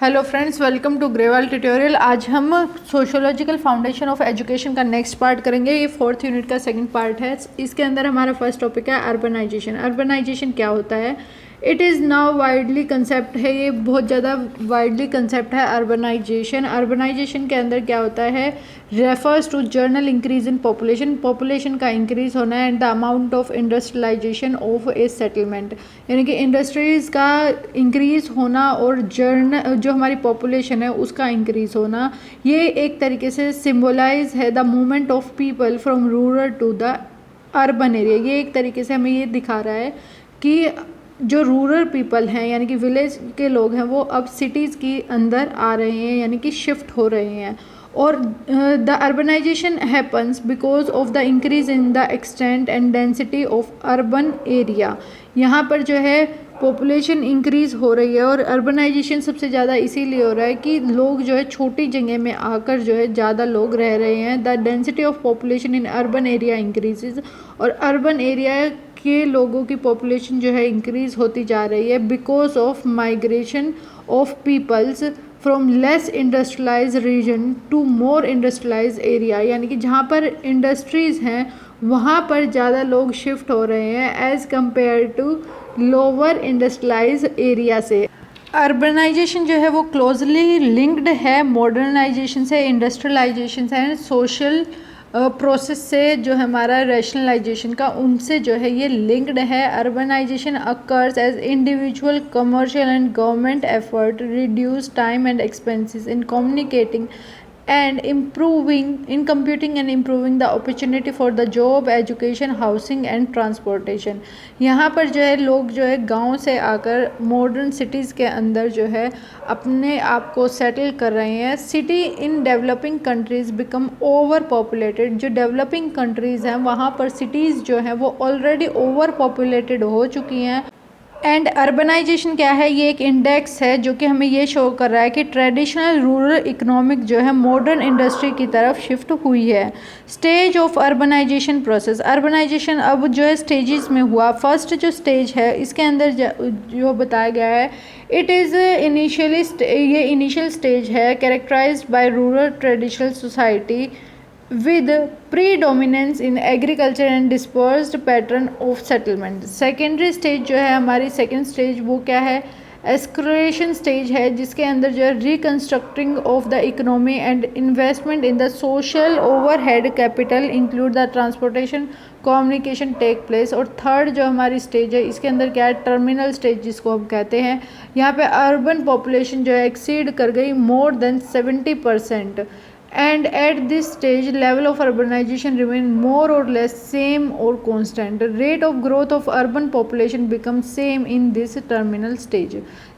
Hello friends, welcome to Grewal tutorial. आज हम sociological foundation of education का नेक्स्ट पार्ट करेंगे। ये 4th यूनिट का सेकंड पार्ट है। इसके अंदर हमारा फर्स्ट टॉपिक है अर्बनाइजेशन। अर्बनाइजेशन क्या होता है? It is now widely concept है, ये बहुत ज़्यादा वाइडली कंसेप्ट है अर्बनाइजेशन। अर्बनाइजेशन के अंदर क्या होता है? Refers to general increase in population, population का इंक्रीज होना and the amount of industrialisation of a settlement, यानी कि इंडस्ट्रीज़ का इंक्रीज होना और जो हमारी पॉपुलेशन है उसका इंक्रीज होना। ये एक तरीके से सिम्बोलाइज है the movement of people from rural to the urban area. ये एक तरीके से हमें ये दिखा रहा है कि जो रूरल पीपल हैं यानी कि विलेज के लोग हैं वो अब सिटीज़ के अंदर आ रहे हैं, यानी कि शिफ्ट हो रहे हैं। और the urbanisation happens because of the increase in the extent and density of urban area. यहाँ पर जो है पॉपुलेशन इंक्रीज़ हो रही है और अर्बनाइजेशन सबसे ज़्यादा इसीलिए हो रहा है कि लोग जो है छोटी जगह में आकर जो है ज़्यादा लोग रह रहे हैं। The density of population in urban area increases, और अर्बन एरिया के लोगों की पॉपुलेशन जो है इंक्रीज़ होती जा रही है because of migration of peoples from less industrialise region to more industrialise area, यानी कि जहाँ पर इंडस्ट्रीज़ हैं वहाँ पर ज़्यादा लोग शिफ्ट हो रहे हैं as compare to lower industrialise area से। अर्बनाइजेशन जो है वो क्लोजली लिंक्ड है मॉडर्नाइजेशन से, इंडस्ट्रियलाइजेशन से एंड सोशल प्रोसेस से जो हमारा रैशनलाइजेशन का उनसे जो है ये लिंक्ड है। Urbanisation occurs as individual commercial and government effort reduce time and expenses in communicating and computing and improving the opportunity for the job, education, housing and transportation। यहाँ पर जो है लोग जो है गांव से आकर मॉडर्न सिटीज़ के अंदर जो है अपने आप को सेटल कर रहे हैं। City in developing countries become over populated, जो डेवलपिंग कंट्रीज़ हैं वहाँ पर सिटीज़ जो हैं वो ऑलरेडी ओवर पॉपुलेटेड हो चुकी हैं। एंड अर्बनाइजेशन क्या है? ये एक इंडेक्स है जो कि हमें ये शो कर रहा है कि ट्रेडिशनल रूरल इकोनॉमिक जो है मॉडर्न इंडस्ट्री की तरफ शिफ्ट हुई है। Stage of urbanisation process, urbanisation अब जो है स्टेजेस में हुआ। फर्स्ट जो स्टेज है इसके अंदर जो बताया गया है इट इज़ इनिशियली, ये इनिशियल स्टेज है characterised by rural traditional society with predominance in agriculture and dispersed pattern of settlement। Secondary stage जो है हमारी सेकेंड स्टेज वो क्या है? एस्कुलेशन स्टेज है जिसके अंदर जो है reconstructing of the economy and investment in the social overhead capital include the transportation communication take place. और थर्ड जो हमारी स्टेज है इसके अंदर क्या है? टर्मिनल स्टेज जिसको हम कहते हैं। यहाँ पे अर्बन पॉपुलेशन जो है एक्सीड कर गई more than 70%। And at this stage level of urbanization remain more or less same or constant। Rate of growth of urban population becomes same in this terminal stage।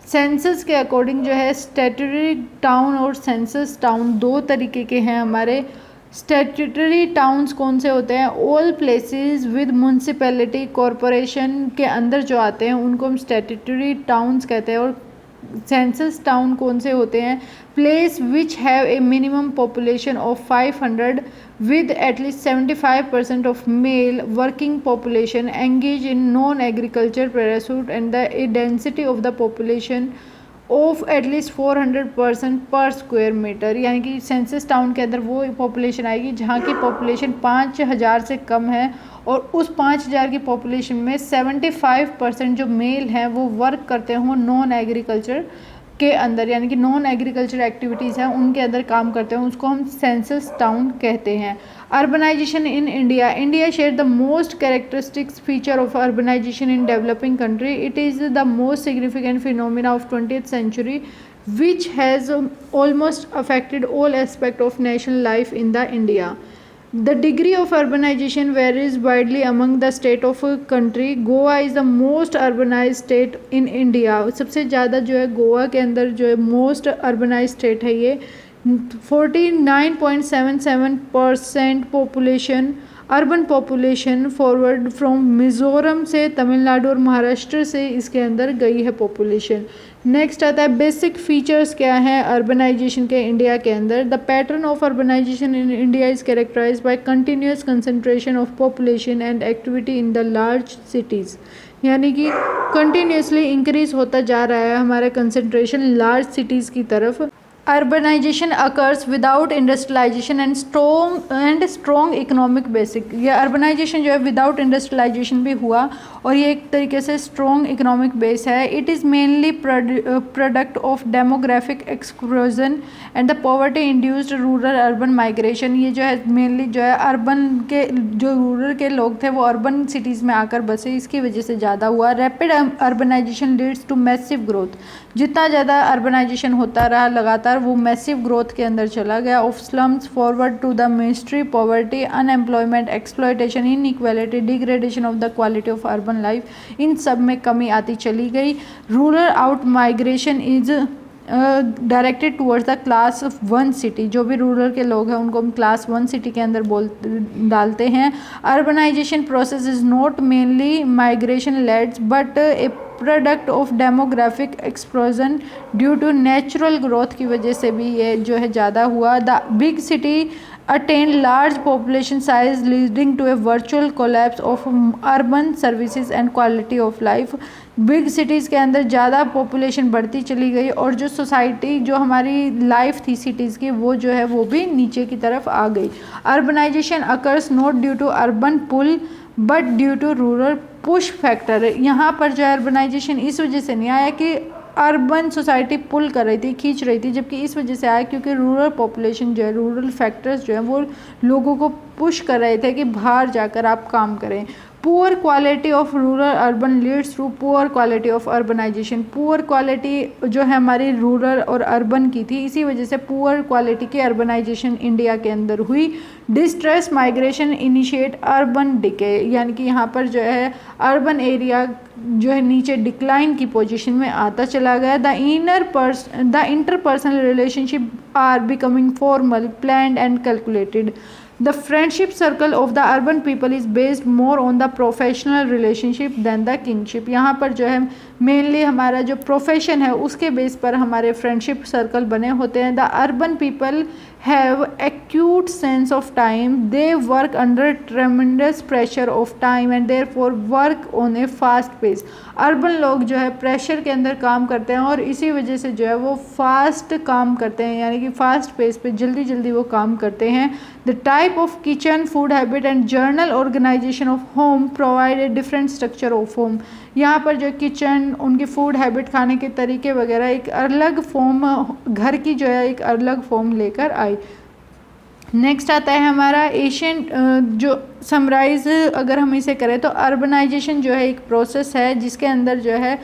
Census के according जो है statutory town और census town दो तरीके के हैं हमारे। Statutory towns कौन से होते हैं? All places with municipality corporation के अंदर जो आते हैं उनको हम स्टैट्यूटरी टाउन्स कहते हैं। और सेंसस टाउन कौन से होते हैं? Place which have a minimum population of 500 with at least 75% of male working population engaged in non-agriculture pursuit and the density of the population of at least 400% पर स्क्वायर मीटर, यानी कि सेंसस टाउन के अंदर वो पॉपुलेशन आएगी जहाँ की population 5000 से कम है और उस 5000 की पॉपुलेशन में 75% जो मेल हैं वो वर्क करते हों नॉन एग्रीकल्चर के अंदर, यानी कि नॉन एग्रीकल्चर एक्टिविटीज़ हैं उनके अंदर काम करते हैं, उसको हम सेंसस टाउन कहते हैं। Urbanisation in India, India share the most characteristics feature of urbanisation in developing country. It is the most significant phenomena of 20th century which has almost affected all aspect of national life in the India। The degree of urbanization varies widely among the state of a country। Goa is the most urbanized state in India। सबसे ज़्यादा जो है गोवा के अंदर जो है most urbanized state है ये। 49.77% population urban population forward from Mizoram से, तमिलनाडु और महाराष्ट्र से इसके अंदर गई है पॉपुलेशन। नेक्स्ट आता है बेसिक फीचर्स क्या हैं अर्बनाइजेशन के इंडिया के अंदर। The pattern of urbanisation in India is characterised by continuous concentration of population and activity in the large cities. यानी कि कंटिन्यूसली इंक्रीज होता जा रहा है हमारा कंसंट्रेशन लार्ज सिटीज़ की तरफ। Urbanisation occurs without industrialisation and strong economic basic. ये अर्बनाइजेशन जो है विदाउट इंडस्ट्रियलाइजेशन भी हुआ और ये एक तरीके से स्ट्रॉन्ग इकोनॉमिक बेस है। It is mainly product of demographic exclusion and the poverty induced rural urban migration. ये जो है मेनली जो है अर्बन के जो रूरल के लोग थे वो अर्बन सिटीज़ में आकर बसे, इसकी वजह से ज़्यादा हुआ। Rapid urbanisation leads to massive growth. जितना ज़्यादा अर्बनाइजेशन होता रहा लगातार वो मैसिव ग्रोथ के अंदर चला गया। Of slums forward to the misery, poverty, unemployment, exploitation, inequality, degradation of the quality of urban life, इन सब में कमी आती चली गई। Rural out migration is directed towards the class of one city. जो भी रूरल के लोग हैं उनको हम क्लास वन सिटी के अंदर डालते हैं। Urbanisation process is not mainly migration led but a product of demographic explosion due to natural growth की वजह से भी ये जो है ज़्यादा हुआ। The big city attain large population size leading to a virtual collapse of urban services and quality of life. Big cities के अंदर ज़्यादा पॉपुलेशन बढ़ती चली गई और जो सोसाइटी जो हमारी लाइफ थी सिटीज़ की वो जो है वो भी नीचे की तरफ आ गई। Urbanisation occurs not due to urban pull but due to rural push factor. यहाँ पर जो अर्बनाइजेशन इस वजह से नहीं आया कि अर्बन सोसाइटी पुल कर रही थी, खींच रही थी, जबकि इस वजह से आया क्योंकि रूरल पॉपुलेशन जो है, रूरल फैक्टर्स जो है वो लोगों को पुश कर रहे थे कि बाहर जाकर आप काम करें। Poor quality of rural urban leads to poor quality of urbanisation. Poor quality जो है हमारी रूरल और अर्बन की थी, इसी वजह से पुअर क्वालिटी की अर्बनाइजेशन इंडिया के अंदर हुई। Distress migration initiate urban decay, यानी कि यहाँ पर जो है अर्बन एरिया जो है नीचे डिक्लाइन की पोजीशन में आता चला गया। The interpersonal relationship are becoming formal, planned and calculated. The friendship circle of the urban people is based more on the professional relationship than the kinship। यहाँ पर जो है मेनली हमारा जो प्रोफेशन है उसके बेस पर हमारे फ्रेंडशिप सर्कल बने होते हैं। The urban people have acute sense of time, they work under tremendous pressure of time and therefore work on a fast pace. Urban लोग जो है प्रेशर के अंदर काम करते हैं और इसी वजह से जो है वो फास्ट काम करते हैं, यानी कि फास्ट पेस पे जल्दी जल्दी वो काम करते हैं। The type of kitchen, food habit and general organisation of home provide a different structure of home. यहाँ पर जो किचन, उनकी फूड हैबिट, खाने के तरीके वगैरह एक अलग फॉर्म, घर की जो है एक अलग फॉर्म लेकर आई। नेक्स्ट आता है हमारा एशियन जो समराइज अगर हम इसे करें तो अर्बनाइजेशन जो है एक प्रोसेस है जिसके अंदर जो है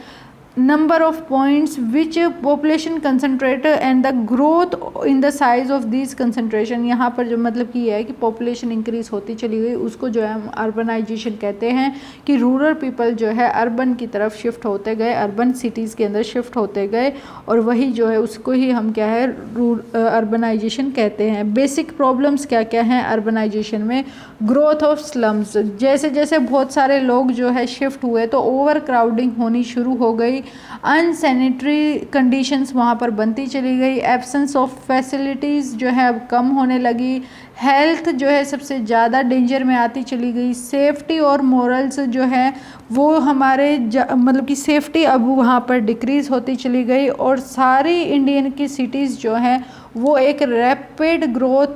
number of points which population concentrate and the growth in the size of this concentration. यहाँ पर जो मतलब कि ये है कि पॉपुलेशन इंक्रीज होती चली गई, उसको जो है हम अर्बनाइजेशन कहते हैं कि रूरल पीपल जो है अर्बन की तरफ शिफ्ट होते गए, अर्बन सिटीज़ के अंदर शिफ्ट होते गए और वही जो है उसको ही हम क्या है अर्बनाइजेशन कहते हैं। बेसिक प्रॉब्लम्स क्या क्या हैं अर्बनाइजेशन में? ग्रोथ ऑफ स्लम्स, जैसे जैसे बहुत सारे लोग जो है शिफ्ट हुए तो ओवर क्राउडिंग होनी शुरू हो गई, अनसैनिटरी कंडीशंस वहाँ पर बनती चली गई, एब्सेंस ऑफ फैसिलिटीज़ जो है अब कम होने लगी, हेल्थ जो है सबसे ज़्यादा डेंजर में आती चली गई, सेफ्टी और मोरल्स जो है वो हमारे मतलब कि सेफ्टी अब वहाँ पर डिक्रीज़ होती चली गई और सारी इंडियन की सिटीज़ जो हैं वो एक रैपिड ग्रोथ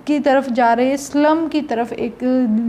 की तरफ जा रहे हैं, स्लम की तरफ एक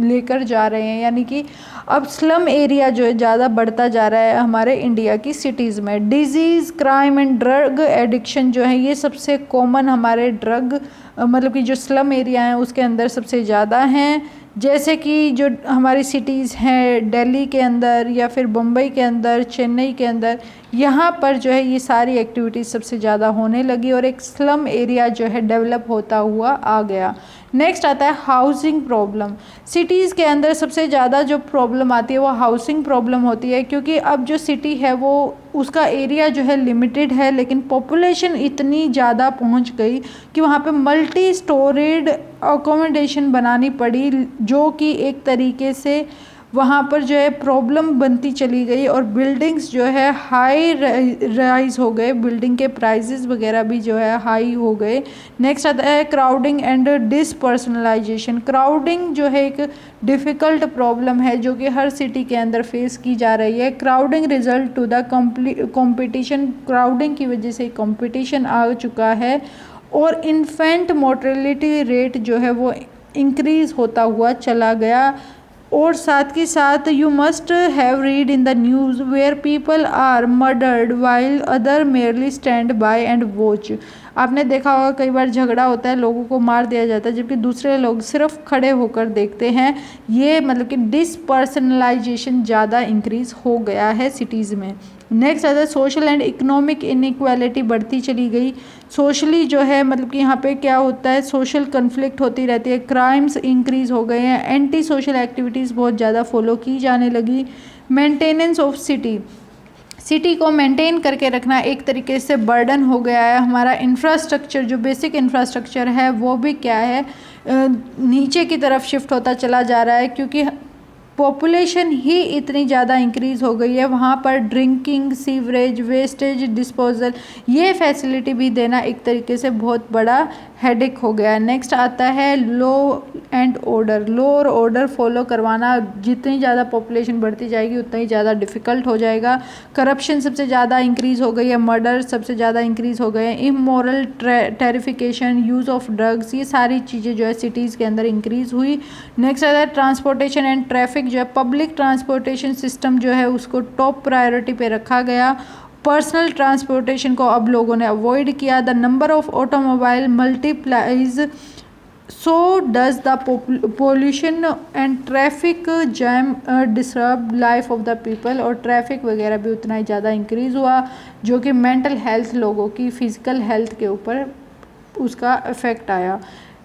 लेकर जा रहे हैं, यानी कि अब स्लम एरिया जो है ज़्यादा बढ़ता जा रहा है हमारे इंडिया की सिटीज़ में। Disease, crime and drug addiction जो है ये सबसे कॉमन हमारे ड्रग मतलब कि जो स्लम एरिया हैं उसके अंदर सबसे ज़्यादा हैं। जैसे कि जो हमारी सिटीज़ हैं दिल्ली के अंदर या फिर मुंबई के अंदर, चेन्नई के अंदर, यहाँ पर जो है ये सारी एक्टिविटीज़ सबसे ज़्यादा होने लगी और एक स्लम एरिया जो है डेवलप होता हुआ आ गया। नेक्स्ट आता है हाउसिंग प्रॉब्लम। सिटीज़ के अंदर सबसे ज़्यादा जो प्रॉब्लम आती है वो हाउसिंग प्रॉब्लम होती है, क्योंकि अब जो सिटी है वो उसका एरिया जो है लिमिटेड है लेकिन पॉपुलेशन इतनी ज़्यादा पहुंच गई कि वहाँ पे मल्टी स्टोरेड अकोमोडेशन बनानी पड़ी, जो कि एक तरीके से वहाँ पर जो है प्रॉब्लम बनती चली गई और बिल्डिंग्स जो है हाई राइज हो गए, बिल्डिंग के प्राइसेस वगैरह भी जो है हाई हो गए। नेक्स्ट आता है क्राउडिंग एंड डिसपर्सनलाइजेशन। क्राउडिंग जो है एक डिफ़िकल्ट प्रॉब्लम है जो कि हर सिटी के अंदर फेस की जा रही है। Crowding result to the competition, crowding की वजह से कंपटीशन आ चुका है और इन्फेंट मोर्टेलिटी रेट जो है वो इंक्रीज़ होता हुआ चला गया। और साथ के साथ you must have read in the news where people are murdered while other merely stand by and watch. आपने देखा होगा कई बार झगड़ा होता है, लोगों को मार दिया जाता है जबकि दूसरे लोग सिर्फ खड़े होकर देखते हैं। ये मतलब कि डिसपर्सनलाइजेशन ज़्यादा इंक्रीज़ हो गया है सिटीज़ में। नेक्स्ट आता है सोशल एंड इकोनॉमिक इनइक्वालिटी बढ़ती चली गई। सोशली जो है मतलब कि यहाँ पे क्या होता है, सोशल कन्फ्लिक्ट होती रहती है, क्राइम्स इंक्रीज़ हो गए हैं, एंटी सोशल एक्टिविटीज़ बहुत ज़्यादा फॉलो की जाने लगी। मेंटेनेंस ऑफ सिटी, सिटी को मेंटेन करके रखना एक तरीके से बर्डन हो गया है। हमारा इंफ्रास्ट्रक्चर जो बेसिक इंफ्रास्ट्रक्चर है वो भी क्या है, नीचे की तरफ शिफ्ट होता चला जा रहा है क्योंकि पॉपुलेशन ही इतनी ज़्यादा इंक्रीज़ हो गई है। वहाँ पर ड्रिंकिंग, सीवरेज, वेस्टेज डिस्पोजल ये फैसिलिटी भी देना एक तरीके से बहुत बड़ा हेडेक हो गया है। नेक्स्ट आता है लॉ एंड ऑर्डर। लॉ और ऑर्डर फॉलो करवाना जितनी ज़्यादा पॉपुलेशन बढ़ती जाएगी उतना ही ज़्यादा डिफ़िकल्ट हो जाएगा। करप्शन सबसे ज़्यादा इंक्रीज़ हो गई है, मर्डर सबसे ज़्यादा इंक्रीज़ हो गए हैं, इमोरल टेरिफिकेशन, यूज़ ऑफ ड्रग्स, ये सारी चीज़ें जो है सिटीज़ के अंदर इंक्रीज़ हुई। नेक्स्ट आता है ट्रांसपोर्टेशन एंड ट्रैफिक, जो है पब्लिक ट्रांसपोर्टेशन सिस्टम जो है उसको टॉप प्रायोरिटी पे रखा गया। पर्सनल ट्रांसपोर्टेशन को अब लोगों ने अवॉइड किया। The number of automobile multiplies, so does the pollution and traffic jam disturb life of the people, और ट्रैफिक वगैरह भी उतना ही ज़्यादा इंक्रीज़ हुआ जो कि मेंटल हेल्थ, लोगों की फिज़िकल हेल्थ के ऊपर उसका इफ़ेक्ट आया।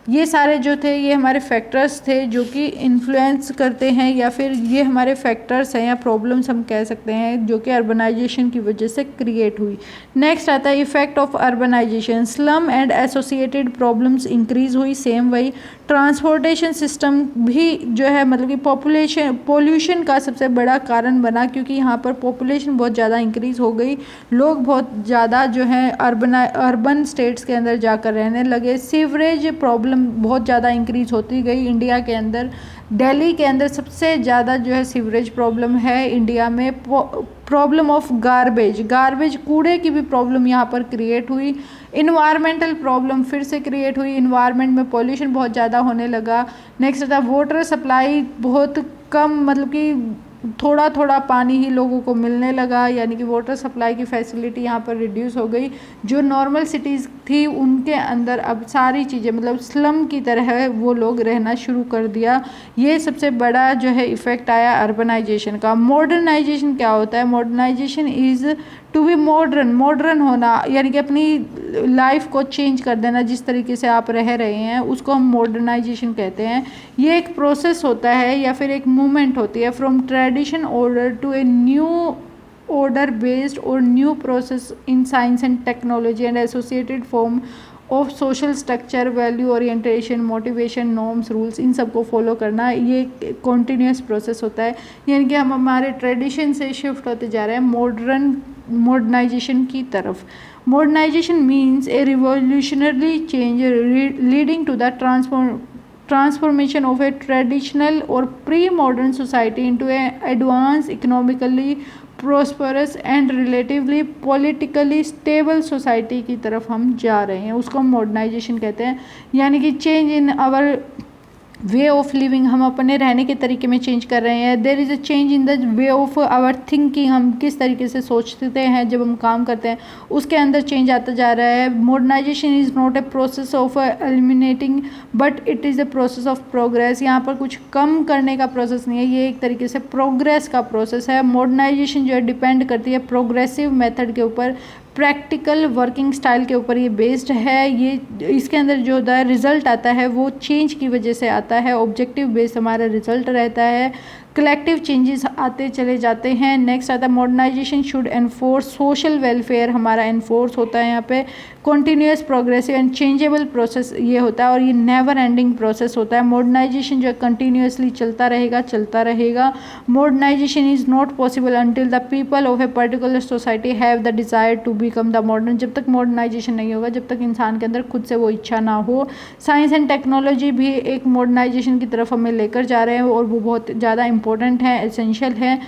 ये सारे जो थे ये हमारे फैक्टर्स थे जो कि इन्फ्लुएंस करते हैं या फिर ये हमारे फैक्टर्स हैं या प्रॉब्लम्स हम कह सकते हैं जो कि अर्बनाइजेशन की वजह से क्रिएट हुई। नेक्स्ट आता है effect of urbanisation, slum and associated problems increase हुई। सेम वही ट्रांसपोर्टेशन सिस्टम भी जो है मतलब कि पोल्यूशन का सबसे बड़ा कारण बना क्योंकि यहाँ पर पॉपुलेशन बहुत ज़्यादा इंक्रीज़ हो गई, लोग बहुत ज़्यादा जो है अर्बन स्टेट्स के अंदर जाकर रहने लगे। सीवरेज प्रॉब्लम बहुत ज़्यादा इंक्रीज़ होती गई इंडिया के अंदर। दिल्ली के अंदर सबसे ज़्यादा जो है सीवरेज प्रॉब्लम है इंडिया में। प्रॉब्लम ऑफ गार्बेज कूड़े की भी प्रॉब्लम यहाँ पर क्रिएट हुई। इन्वायरमेंटल प्रॉब्लम फिर से क्रिएट हुई, इन्वायरमेंट में पॉल्यूशन बहुत ज़्यादा होने लगा। नेक्स्ट था वाटर सप्लाई बहुत कम, मतलब कि थोड़ा थोड़ा पानी ही लोगों को मिलने लगा, यानी कि वाटर सप्लाई की फैसिलिटी यहाँ पर रिड्यूस हो गई। जो नॉर्मल सिटीज़ थी उनके अंदर अब सारी चीज़ें मतलब स्लम की तरह वो लोग रहना शुरू कर दिया। ये सबसे बड़ा जो है इफ़ेक्ट आया अर्बनाइजेशन का। मॉडर्नाइजेशन क्या होता है? Modernisation is to be modern होना, यानी कि अपनी लाइफ को चेंज कर देना, जिस तरीके से आप रह रहे हैं उसको हम मॉडर्नाइजेशन कहते हैं। ये एक प्रोसेस होता है या फिर एक मूवमेंट होती है from tradition order to a new order based or new process in science and technology and associated form of social structure, value orientation, motivation, norms, rules, इन सबको फॉलो करना, ये कॉन्टीन्यूस प्रोसेस होता है। यानी कि हम हमारे ट्रेडिशन से शिफ्ट होते जा रहे हैं मॉडर्नाइजेशन की तरफ। Modernisation means a revolutionary change leading to the transformation of a traditional or pre-modern society into an advanced, economically prosperous and relatively politically stable society की तरफ हम जा रहे हैं, उसको हम मॉडर्नाइजेशन कहते हैं। यानी कि change in our way of living, हम अपने रहने के तरीके में चेंज कर रहे हैं। There is a change in the way of our thinking, हम किस तरीके से सोचते हैं जब हम काम करते हैं उसके अंदर चेंज आता जा रहा है। Modernisation is not a process of eliminating but it is a process of progress. यहाँ पर कुछ कम करने का प्रोसेस नहीं है, ये एक तरीके से प्रोग्रेस का प्रोसेस है। मॉडर्नाइजेशन जो है डिपेंड करती है प्रोग्रेसिव मेथड के ऊपर, प्रैक्टिकल वर्किंग स्टाइल के ऊपर ये बेस्ड है। ये इसके अंदर जो रिज़ल्ट आता है वो चेंज की वजह से आता है, ऑब्जेक्टिव बेस्ड हमारा रिजल्ट रहता है, कलेक्टिव चेंजेस आते चले जाते हैं। नेक्स्ट आता है modernisation should enforce social welfare, हमारा एनफोर्स होता है यहाँ पे। Continuous progressive and changeable process ये होता है, और ये नेवर एंडिंग प्रोसेस होता है। मॉडर्नाइजेशन जो है कंटिन्यूसली चलता रहेगा। Modernisation is not possible until the people of a particular society have the desire to become the modern. जब तक मॉडर्नाइजेशन नहीं होगा, जब तक इंसान के अंदर खुद से वो इच्छा ना हो। साइंस एंड टेक्नोलॉजी भी एक मॉडर्नाइजेशन की तरफ हमें लेकर जा रहे हैं, और वो बहुत ज़्यादा इंपॉर्टेंट है, एसेंशियल है।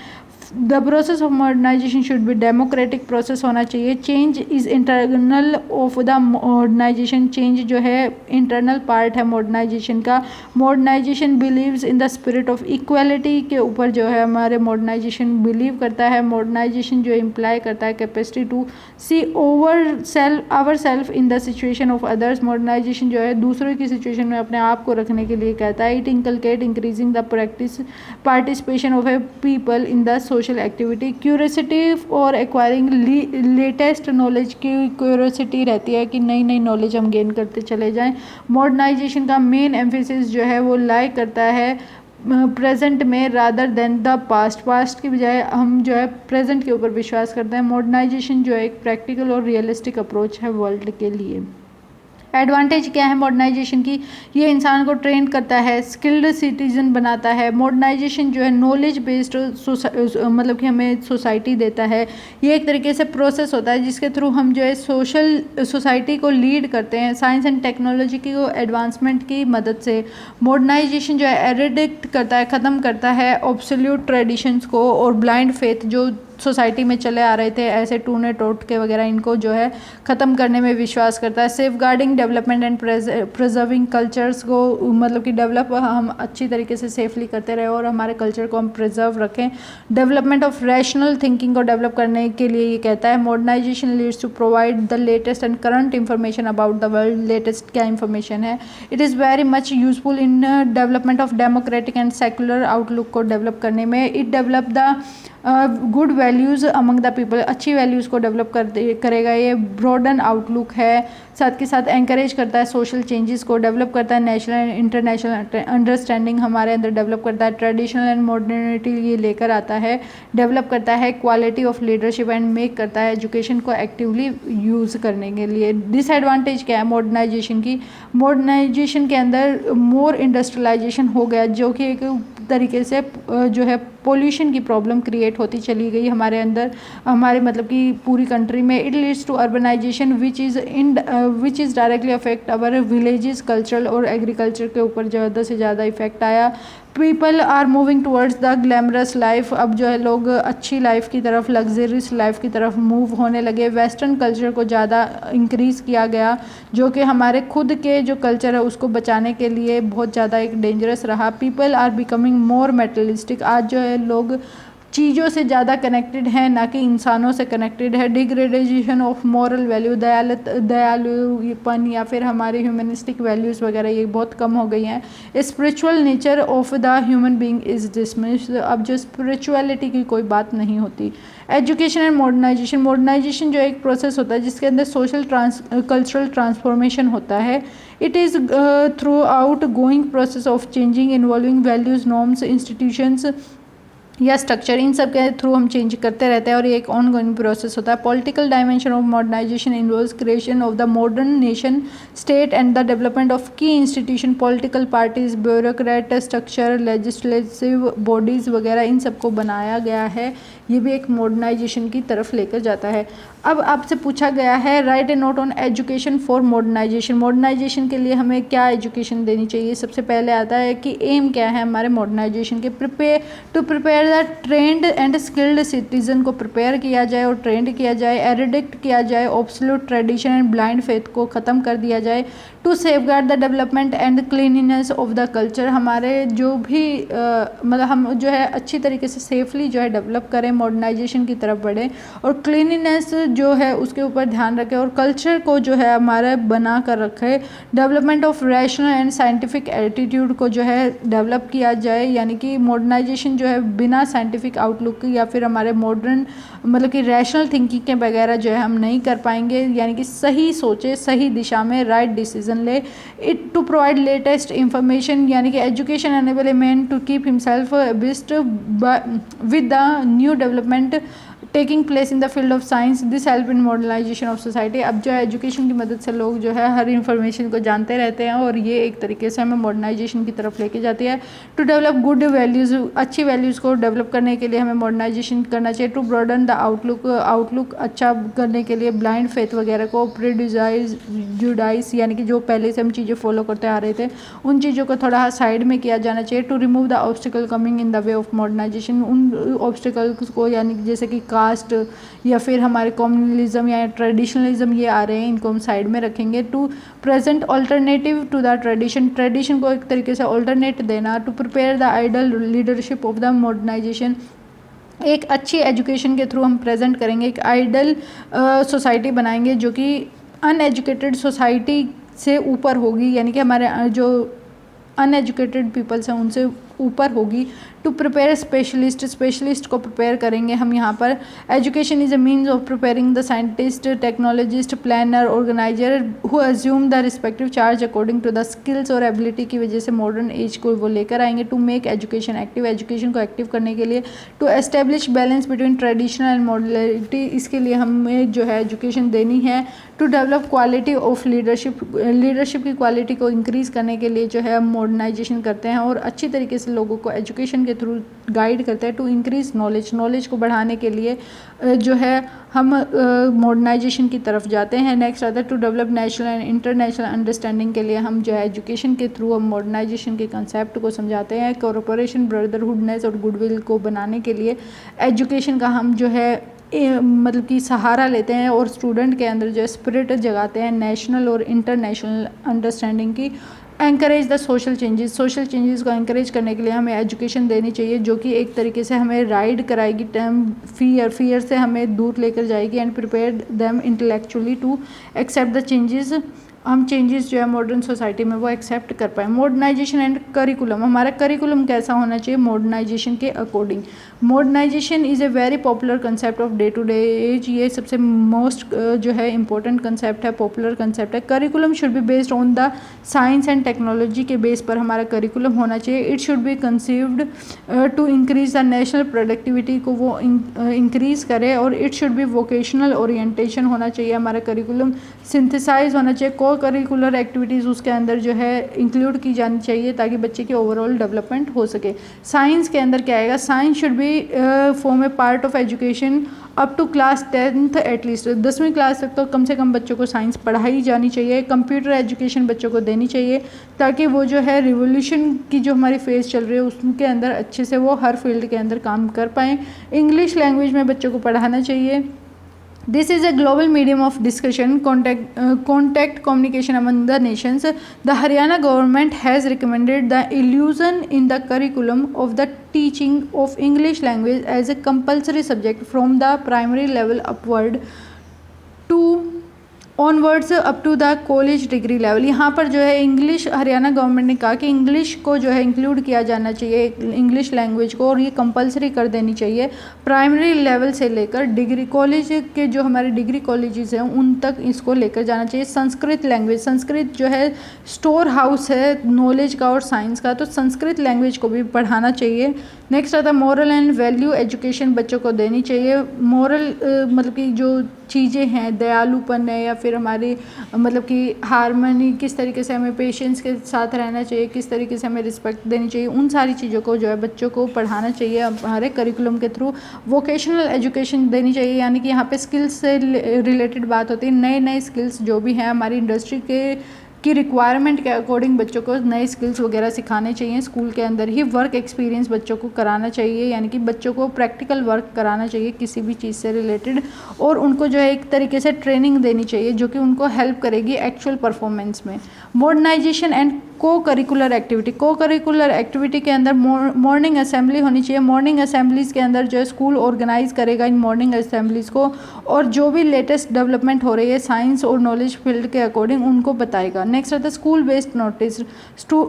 The process of modernisation should be democratic process होना चाहिए। Change is internal of the modernisation. Change जो है इंटरनल पार्ट है मॉडर्नाइजेशन का। Modernisation believes in the spirit of equality के ऊपर जो है हमारे मॉडर्नाइजेशन बिलीव करता है। मॉडर्नाइजेशन जो इम्प्लाई करता है capacity to see our self in the situation of others. Modernisation जो है दूसरों की सिचुएशन में अपने आप को रखने के लिए कहता है। It inculcate increasing the participation of A people in the social activity. Curiosity और एक्वायरिंग लेटेस्ट नॉलेज की क्यूरियोसिटी रहती है कि नई नई नॉलेज हम गेन करते चले जाएं। मॉडर्नाइजेशन का मेन एम्फेसिस जो है वो लाई करता है प्रेजेंट में रादर देन द पास्ट की बजाय हम जो है प्रेजेंट के ऊपर विश्वास करते हैं। मॉडर्नाइजेशन जो है एक प्रैक्टिकल और रियलिस्टिक अप्रोच है वर्ल्ड के लिए। एडवांटेज क्या है मॉडर्नाइजेशन की? ये इंसान को ट्रेन करता है, स्किल्ड सिटीजन बनाता है। मॉडर्नाइजेशन जो है नॉलेज बेस्ड मतलब कि हमें सोसाइटी देता है। ये एक तरीके से प्रोसेस होता है जिसके थ्रू हम जो है सोसाइटी को लीड करते हैं साइंस एंड टेक्नोलॉजी की एडवांसमेंट की मदद से। मॉडर्नाइजेशन जो है एरिडिक्ट करता है, ख़त्म करता है ऑब्सोल्यूट ट्रेडिशंस को और ब्लाइंड फेथ जो सोसाइटी में चले आ रहे थे, ऐसे टूने टोटके वगैरह, इनको जो है ख़त्म करने में विश्वास करता है। Safeguarding development and preserving cultures को मतलब कि डेवलप हम अच्छी तरीके से सेफली करते रहे और हमारे कल्चर को हम प्रिजर्व रखें। डेवलपमेंट ऑफ रैशनल थिंकिंग को डेवलप करने के लिए ये कहता है। Modernisation leads to provide the latest and current information about the world. Latest क्या इंफॉर्मेशन है? It is very much useful in development of democratic and secular outlook को डेवलप करने में। It develop the good values among the people. अच्छी values को develop करेगा। ये broaden outlook है, साथ के साथ एंकरेज करता है सोशल चेंजेस को, डेवलप करता है नेशनल एंड इंटरनेशनल अंडरस्टैंडिंग हमारे अंदर डेवलप करता है। ट्रेडिशनल एंड मॉडर्निटी ये लेकर आता है, डेवलप करता है quality of leadership and make करता है एजुकेशन को एक्टिवली यूज़ करने के लिए। डिसएडवांटेज क्या है मॉडर्नाइजेशन की? मॉडर्नाइजेशन के अंदर मोर इंडस्ट्रियलाइजेशन हो गया, जो कि एक तरीके से जो है पोल्यूशन की प्रॉब्लम क्रिएट होती चली गई हमारे अंदर, हमारे मतलब कि पूरी कंट्री में। It leads to urbanisation which is directly affect our villages cultural और एग्रीकल्चर के ऊपर ज़्यादा से ज़्यादा इफेक्ट आया। People are moving towards the glamorous life. अब जो है लोग अच्छी लाइफ की तरफ, लग्जरियस लाइफ की तरफ मूव होने लगे। वेस्टर्न कल्चर को ज़्यादा इंक्रीज़ किया गया, जो कि हमारे खुद के जो कल्चर है उसको बचाने के लिए बहुत ज़्यादा एक डेंजरस रहा। People are becoming more मेटलिस्टिक। आज जो है लोग चीज़ों से ज़्यादा कनेक्टेड हैं, ना कि इंसानों से कनेक्टेड है। डिग्रेडेशन ऑफ मॉरल वैल्यू, दयालुपन या फिर हमारी ह्यूमनिस्टिक वैल्यूज़ वगैरह ये बहुत कम हो गई हैं। Spiritual nature of the human being is dismissed. अब जो स्पिरिचुअलिटी की कोई बात नहीं होती। Education and modernisation. मॉडर्नाइजेशन जो एक प्रोसेस होता है जिसके अंदर सोशल कल्चरल ट्रांसफॉर्मेशन होता है। It is through out going process of changing involving values, norms, institutions या स्ट्रक्चर, इन सब के थ्रू हम चेंज करते रहते हैं और ये एक ऑन गोइंग प्रोसेस होता है। Political dimension of modernisation involves creation of the modern nation state and the development of key institution, political parties, bureaucrat structure, legislative bodies वगैरह, इन सबको बनाया गया है। ये भी एक मॉडर्नाइजेशन की तरफ लेकर जाता है। अब आपसे पूछा गया है write a note on education for modernisation. Modernisation के लिए हमें क्या एजुकेशन देनी चाहिए? सबसे पहले आता है कि एम क्या है हमारे मॉडर्नाइजेशन के। Prepare the trained and skilled citizen को प्रिपेयर किया जाए और ट्रेंड किया जाए। एरिडिक्ट किया जाए obsolete tradition and blind faith को ख़त्म कर दिया जाए। To safeguard the development and cleanliness of the culture. हमारे जो भी मतलब हम जो है अच्छी तरीके से सेफली जो है डेवलप करें, मॉडर्नाइजेशन की तरफ बढ़ें और क्लीनिनेस जो है उसके ऊपर ध्यान रखें और कल्चर को जो है हमारा बना कर रखें। Development of rational and scientific attitude को जो है डेवलप किया जाए, यानी कि मॉडर्नाइजेशन जो है बिना साइंटिफिक आउटलुक या फिर हमारे मॉडर्न मतलब कि रैशनल थिंकिंग के वगैरह जो है हम नहीं कर पाएंगे, यानी कि सही सोचे, सही दिशा में राइट डिसीजन ले। It to provide latest information, यानी कि education enable a man to keep himself abreast with the new development taking place in the field of science, this help in modernisation of society. अब जो है education की मदद से लोग जो है हर इन्फॉर्मेशन को जानते रहते हैं और ये एक तरीके से हमें मॉडर्नाइजेशन की तरफ लेके जाती है। टू डेवलप गुड वैल्यूज़, अच्छी वैल्यूज़ को डेवलप करने के लिए हमें मॉडर्नाइजेशन करना चाहिए। टू ब्रॉडन द आउटलुक अच्छा करने के लिए ब्लाइंड फेथ वगैरह को जुडाइज यानी कि जो पहले से हम चीज़ें फॉलो करते आ रहे थे उन चीज़ों को थोड़ा साइड में किया जाना चाहिए। To remove the obstacle coming in the way of modernisation, उन ऑब्स्टिकल्स को यानी जैसे कि कास्ट या फिर हमारे कम्युनलिज्म या ट्रेडिशनलिज्म ये आ रहे हैं, इनको हम साइड में रखेंगे। To present alternative to the tradition को एक तरीके से ऑल्टरनेट देना। To prepare the ideal leadership of the modernisation, एक अच्छी एजुकेशन के थ्रू हम प्रेजेंट करेंगे, एक आइडल सोसाइटी बनाएंगे जो कि अनएजुकेटेड सोसाइटी से ऊपर होगी, यानी कि हमारे जो अनएजुकेटेड पीपल्स हैं उनसे ऊपर होगी। टू प्रिपेयर स्पेशलिस्ट को प्रिपेयर करेंगे हम यहाँ पर। Education is a means of preparing the scientist, technologist, planner, organiser who assume the respective charge according to the skills और एबिलिटी की वजह से मॉडर्न एज को वो लेकर आएंगे। To make education active, education को एक्टिव करने के लिए। To establish balance between traditional and modernity, इसके लिए हमें जो है एजुकेशन देनी है। To develop quality of leadership की क्वालिटी को इंक्रीज़ करने के लिए जो है हम मॉडर्नाइजेशन करते हैं और अच्छी तरीके से लोगों को एजुकेशन के थ्रू गाइड करते हैं। टू इंक्रीज नॉलेज को बढ़ाने के लिए जो है हम मॉडर्नाइजेशन की तरफ जाते हैं। नेक्स्ट आता है to develop national and international understanding के लिए हम जो है एजुकेशन के थ्रू हम मॉडर्नाइजेशन के कंसेप्ट को समझाते हैं। कोऑपरेशन, ब्रदरहुडनेस और गुडविल को बनाने के लिए एजुकेशन का हम जो है मतलब कि सहारा लेते हैं और स्टूडेंट के अंदर जो है स्पिरिट जगाते हैं नेशनल और इंटरनेशनल अंडरस्टैंडिंग की। एंकरेज द सोशल चेंजेस को एंकरेज करने के लिए हमें एजुकेशन देनी चाहिए जो कि एक तरीके से हमें राइड कराएगी टर्म फियर से हमें दूर लेकर जाएगी। And prepare them intellectually to accept the changes, हम चेंजेस जो है मॉडर्न सोसाइटी में वो एक्सेप्ट कर पाएँ। मॉडर्नाइजेशन एंड करिकुलम, हमारा करिकुलम कैसा होना चाहिए मॉडर्नाइजेशन के according. Modernisation is a very popular concept of day to day age, ये सबसे मोस्ट जो है इंपॉर्टेंट कंसेप्ट है, पॉपुलर कंसेप्ट है। Curriculum should be based on the science and technology के बेस पर हमारा करिकुलम होना चाहिए। It should be conceived to increase the national productivity को वो इंक्रीज़ करे और it should be vocational orientation होना चाहिए हमारा करिकुलम। सिंथेसाइज होना चाहिए, को करिकुलर एक्टिविटीज़ उसके अंदर जो है इंक्लूड की जानी चाहिए ताकि बच्चे की ओवरऑल डेवलपमेंट हो सके। साइंस के अंदर क्या आएगा, science should be form a part of education up to class 10th at least, 10वीं क्लास तक तो कम से कम बच्चों को साइंस पढ़ाई जानी चाहिए। कंप्यूटर एजुकेशन बच्चों को देनी चाहिए ताकि वो जो है रिवोल्यूशन की जो हमारी फेज़ चल रही है उसके अंदर अच्छे से वो हर फील्ड के अंदर काम कर पाएँ। इंग्लिश लैंग्वेज में बच्चों को पढ़ाना चाहिए। This is a global medium of discussion, contact communication among the nations. The Haryana government has recommended the inclusion in the curriculum of the teaching of English language as a compulsory subject from the primary level upward to onwards up to the college degree level. यहाँ पर जो है English, Haryana government ने कहा कि English को जो है इंक्लूड किया जाना चाहिए, इंग्लिश लैंग्वेज को, और ये कंपलसरी कर देनी चाहिए प्राइमरी लेवल से लेकर डिग्री कॉलेज के जो हमारे डिग्री कॉलेजेस हैं उन तक इसको लेकर जाना चाहिए। संस्कृत लैंग्वेज, संस्कृत जो है स्टोर हाउस है नॉलेज का और साइंस का, तो संस्कृत लैंग्वेज को भी पढ़ाना चाहिए। नेक्स्ट आता है मॉरल एंड वैल्यू एजुकेशन बच्चों को देनी चाहिए। मॉरल मतलब कि जो चीज़ें हैं, दयालुपन है या फिर हमारी मतलब कि हारमोनी, किस तरीके से हमें पेशेंस के साथ रहना चाहिए, किस तरीके से हमें रिस्पेक्ट देनी चाहिए, उन सारी चीज़ों को जो है बच्चों को पढ़ाना चाहिए हमारे करिकुलम के थ्रू। वोकेशनल एजुकेशन देनी चाहिए, यानी कि यहाँ पे स्किल्स से रिलेटेड बात होती है, नए नए स्किल्स जो भी हैं हमारी इंडस्ट्री की रिक्वायरमेंट के अकॉर्डिंग बच्चों को नए स्किल्स वगैरह सिखाने चाहिए। स्कूल के अंदर ही वर्क एक्सपीरियंस बच्चों को कराना चाहिए, यानी कि बच्चों को प्रैक्टिकल वर्क कराना चाहिए किसी भी चीज़ से रिलेटेड, और उनको जो है एक तरीके से ट्रेनिंग देनी चाहिए जो कि उनको हेल्प करेगी एक्चुअल परफॉर्मेंस में। मॉडर्नाइजेशन एंड को करिकुलर एक्टिविटी के अंदर मॉर्निंग असेंबली होनी चाहिए। मॉर्निंग असेंबलीज़ के अंदर जो है स्कूल ऑर्गेनाइज करेगा इन मॉर्निंग असेंबलीज़ को, और जो भी लेटेस्ट डेवलपमेंट हो रही है साइंस और नॉलेज फील्ड के अकॉर्डिंग उनको बताएगा। नेक्स्ट आता है school based notice.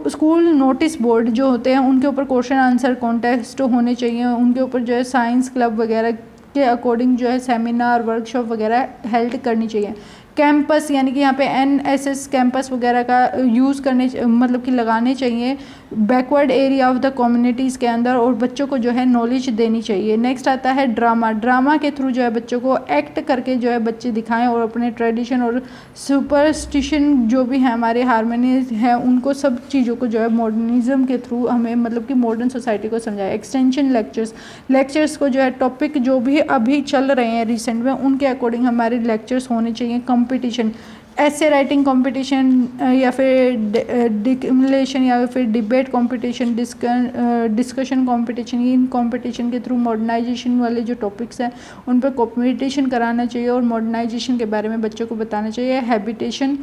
School notice board जो होते हैं उनके ऊपर क्वेश्चन आंसर कॉन्टेस्ट होने चाहिए, उनके ऊपर जो है साइंस क्लब वगैरह के अकॉर्डिंग जो है सेमिनार वर्कशॉप वगैरह हेल्ड करनी चाहिए। कैंपस, यानी कि यहाँ पे NSS कैंपस वगैरह का यूज़ करने मतलब कि लगाने चाहिए backward area of the communities के अंदर, और बच्चों को जो है नॉलेज देनी चाहिए। नेक्स्ट आता है ड्रामा। ड्रामा के थ्रू जो है बच्चों को एक्ट करके जो है बच्चे दिखाएं और अपने ट्रेडिशन और सुपरस्टिशन जो भी है हमारे हारमोनी है उनको सब चीज़ों को जो है मॉडर्निज्म के थ्रू हमें मतलब कि मॉडर्न सोसाइटी को समझाए। एक्सटेंशन लेक्चर्स को जो है टॉपिक जो भी अभी चल रहे हैं रिसेंट में उनके अकॉर्डिंग हमारे लेक्चर्स होने चाहिए। कंपटीशन, ऐसे राइटिंग कंपटीशन या फिर डिक्लेरेशन या फिर debate competition, discussion competition, in competition के थ्रू मॉडर्नाइजेशन वाले जो टॉपिक्स हैं उन पर कंपटीशन कराना चाहिए और मॉडर्नाइजेशन के बारे में बच्चों को बताना चाहिए। हैबिटेशन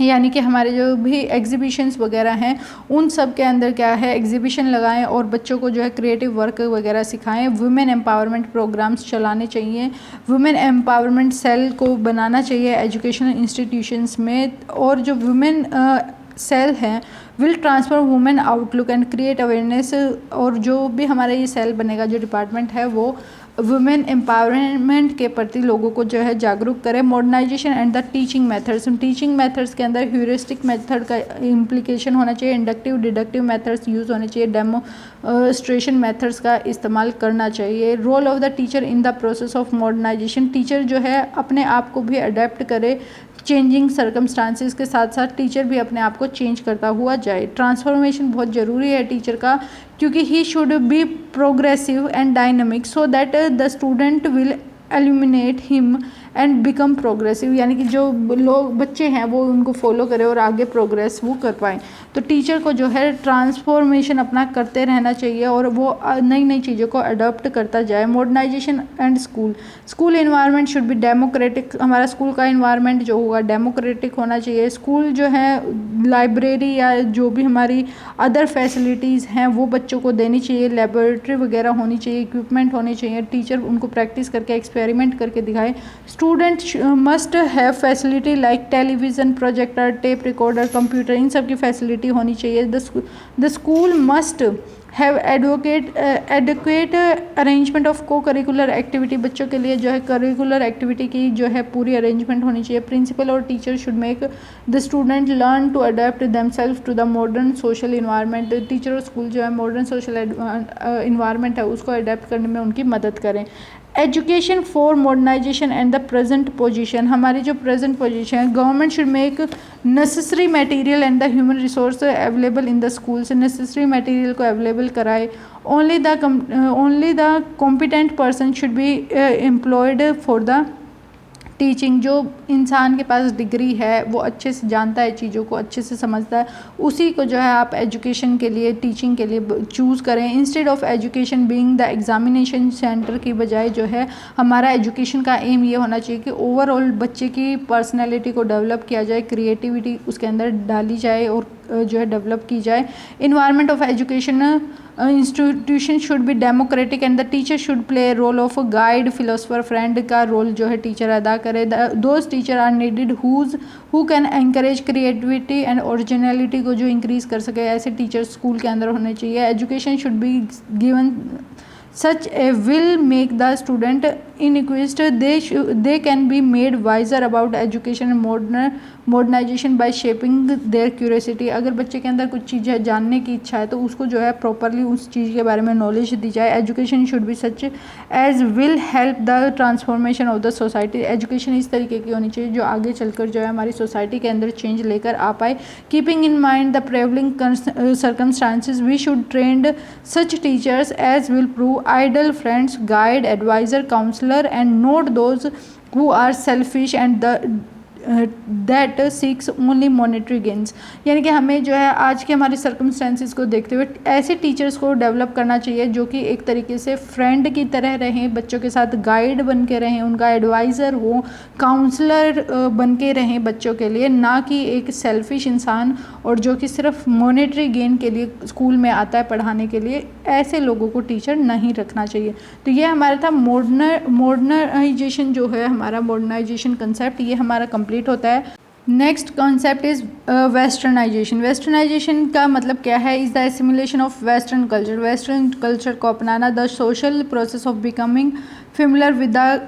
यानी कि हमारे जो भी एग्जीबिशंस वगैरह हैं उन सब के अंदर क्या है एग्जीबिशन लगाएं और बच्चों को जो है क्रिएटिव वर्क वगैरह सिखाएं। वुमेन एम्पावरमेंट प्रोग्राम्स चलाने चाहिए। वुमेन एम्पावरमेंट सेल को बनाना चाहिए एजुकेशनल इंस्टीट्यूशंस में, और जो वुमेन सेल हैं will transfer women outlook and create awareness, और जो भी हमारा ये सेल बनेगा जो डिपार्टमेंट है वो वुमेन एम्पावरमेंट के प्रति लोगों को जो है जागरूक करें। Modernization and the teaching methods के अंदर ह्यूरिस्टिक मेथड का इम्प्लीकेशन होना चाहिए। इंडक्टिव डिडक्टिव मेथड्स यूज़ होने चाहिए। डेमोस्ट्रेशन मेथड्स का इस्तेमाल करना चाहिए। Role of the teacher in the process of modernization, teacher जो है अपने आप को भी अडेप्ट करे चेंजिंग सर्कमस्टांसिस के साथ साथ टीचर भी अपने आप को चेंज करता हुआ जाए। ट्रांसफॉर्मेशन बहुत ज़रूरी है टीचर का, क्योंकि he should be progressive and dynamic so that the student will aluminate him and become progressive, यानी कि जो लोग बच्चे हैं वो उनको फॉलो करें और आगे प्रोग्रेस वो कर पाएँ। तो टीचर को जो है ट्रांसफॉर्मेशन अपना करते रहना चाहिए और वो नई नई चीज़ों को अडॉप्ट करता जाए। Modernization and school environment should be democratic, हमारा स्कूल का इन्वायरमेंट जो होगा डेमोक्रेटिक होना चाहिए। स्कूल जो है लाइब्रेरी या जो भी हमारी अदर फैसिलिटीज़ हैं वो बच्चों को देनी चाहिए। लेबोरेटरी वगैरह होनी चाहिए, इक्विपमेंट होने चाहिए। टीचर उनको प्रैक्टिस करके एक्सपेरिमेंट करके दिखाए। Student must have facility like television, projector, tape recorder, computer, इन सब की फैसिलिटी होनी चाहिए। The school must have adequate arrangement of co curricular activity, बच्चों के लिए जो है करिकुलर एक्टिविटी की जो है पूरी अरेंजमेंट होनी चाहिए। प्रिंसिपल और teacher should make the student learn to adept themself to the modern social environment, teacher और स्कूल जो है मॉडर्न सोशल इन्वायरमेंट है उसको अडेप्ट करने में उनकी मदद करें। Education for modernization and the present position, हमारी जो प्रेजेंट पोजीशन है, government should make necessary material and the human resource available in the schools, necessary material को अवेलेबल कराए। Only the competent person should be employed for the teaching, जो इंसान के पास degree है वो अच्छे से जानता है चीज़ों को, अच्छे से समझता है, उसी को जो है आप एजुकेशन के लिए टीचिंग के लिए चूज़ करें। Instead of education being the examination centre की बजाय जो है हमारा एजुकेशन का एम ये होना चाहिए कि ओवरऑल बच्चे की पर्सनैलिटी को डेवलप किया जाए, क्रिएटिविटी उसके अंदर डाली जाए और जो है डेवलप की जाए। Environment of education institution should be democratic and the teacher should play role of guide, philosopher, friend का रोल जो है टीचर अदा करे। Those teacher are needed who can encourage creativity and originality को जो इंक्रीज कर सके, ऐसे टीचर स्कूल के अंदर होने चाहिए। Education should be given such a will make the student inequist, they can be made wiser about education and modernization by shaping their curiosity, अगर बच्चे के अंदर कुछ चीज़ें जानने की इच्छा है तो उसको जो है प्रॉपरली उस चीज़ के बारे में नॉलेज दी जाए। Education should be such as will help the transformation of the society, education इस तरीके की होनी चाहिए जो आगे चलकर जो है हमारी सोसाइटी के अंदर चेंज लेकर आ पाए। Keeping in mind the prevailing circumstances we should trained such teachers as will prove idle friends, guide, advisor, counselor, and not those who are selfish and that seeks only monetary gains, यानी कि हमें जो है आज के हमारे circumstances को देखते हुए ऐसे टीचर्स को डेवलप करना चाहिए जो कि एक तरीके से फ्रेंड की तरह रहें, बच्चों के साथ गाइड बन के रहें, उनका एडवाइज़र हो, काउंसलर बन के रहें बच्चों के लिए, ना कि एक सेल्फिश इंसान और जो कि सिर्फ मॉनेटरी गेन के लिए स्कूल में आता है पढ़ाने के लिए, ऐसे लोगों को टीचर नहीं रखना चाहिए। तो ये हमारा था मॉडर्नाइजेशन जो है हमारा मॉडर्नाइजेशन कंसेप्ट, ये हमारा कंप्लीट होता है। Next concept is westernisation. Westernisation का मतलब क्या है? Is the assimilation of western culture, western culture को अपनाना, the social process of becoming familiar